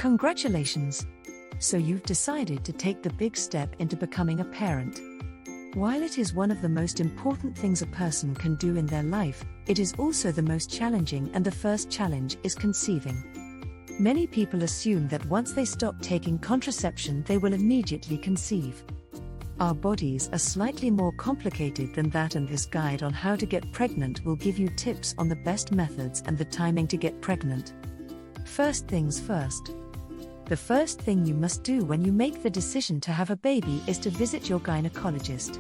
Congratulations! So you've decided to take the big step into becoming a parent. While it is one of the most important things a person can do in their life, it is also the most challenging, and the first challenge is conceiving. Many people assume that once they stop taking contraception they will immediately conceive. Our bodies are slightly more complicated than that, and this guide on how to get pregnant will give you tips on the best methods and the timing to get pregnant. First things first. The first thing you must do when you make the decision to have a baby is to visit your gynecologist.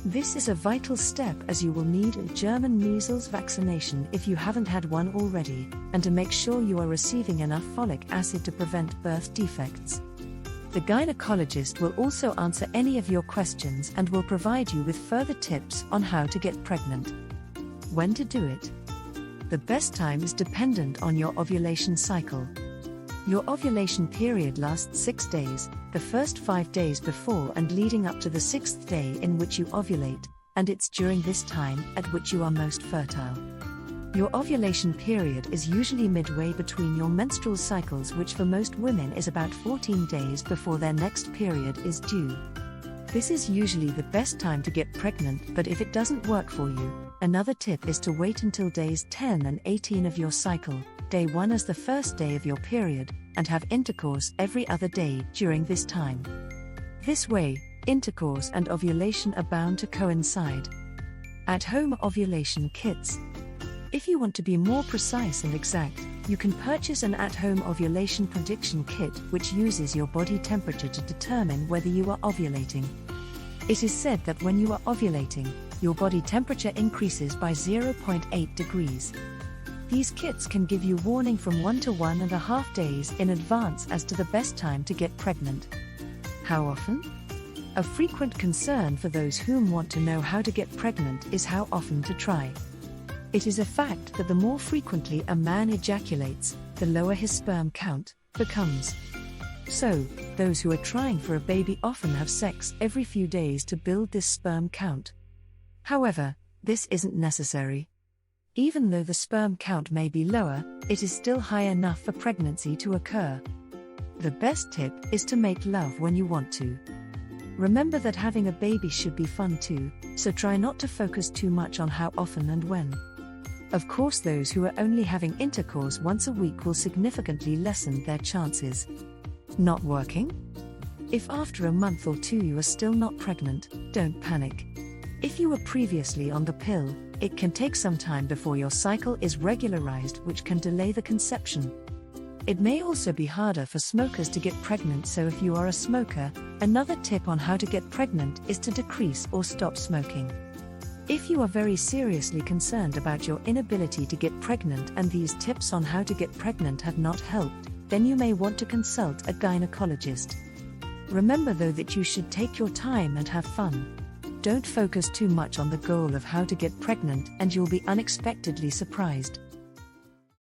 This is a vital step, as you will need a German measles vaccination if you haven't had one already, and to make sure you are receiving enough folic acid to prevent birth defects. The gynecologist will also answer any of your questions and will provide you with further tips on how to get pregnant. When to do it? The best time is dependent on your ovulation cycle. Your ovulation period lasts 6 days, the first 5 days before and leading up to the 6th day in which you ovulate, and it's during this time at which you are most fertile. Your ovulation period is usually midway between your menstrual cycles, which for most women is about 14 days before their next period is due. This is usually the best time to get pregnant, but if it doesn't work for you, another tip is to wait until days 10 and 18 of your cycle, day 1 as the first day of your period, and have intercourse every other day during this time. This way, intercourse and ovulation are bound to coincide. At-home ovulation kits. If you want to be more precise and exact, you can purchase an at-home ovulation prediction kit which uses your body temperature to determine whether you are ovulating. It is said that when you are ovulating, your body temperature increases by 0.8 degrees. These kits can give you warning from 1 to 1.5 days in advance as to the best time to get pregnant. How often? A frequent concern for those who want to know how to get pregnant is how often to try. It is a fact that the more frequently a man ejaculates, the lower his sperm count becomes. So, those who are trying for a baby often have sex every few days to build this sperm count. However, this isn't necessary. Even though the sperm count may be lower, it is still high enough for pregnancy to occur. The best tip is to make love when you want to. Remember that having a baby should be fun too, so try not to focus too much on how often and when. Of course, those who are only having intercourse once a week will significantly lessen their chances. Not working? If after a month or 2 you are still not pregnant, don't panic. If you were previously on the pill, it can take some time before your cycle is regularized, which can delay the conception. It may also be harder for smokers to get pregnant, so if you are a smoker, another tip on how to get pregnant is to decrease or stop smoking. If you are very seriously concerned about your inability to get pregnant and these tips on how to get pregnant have not helped, then you may want to consult a gynecologist. Remember though that you should take your time and have fun. Don't focus too much on the goal of how to get pregnant and you'll be unexpectedly surprised.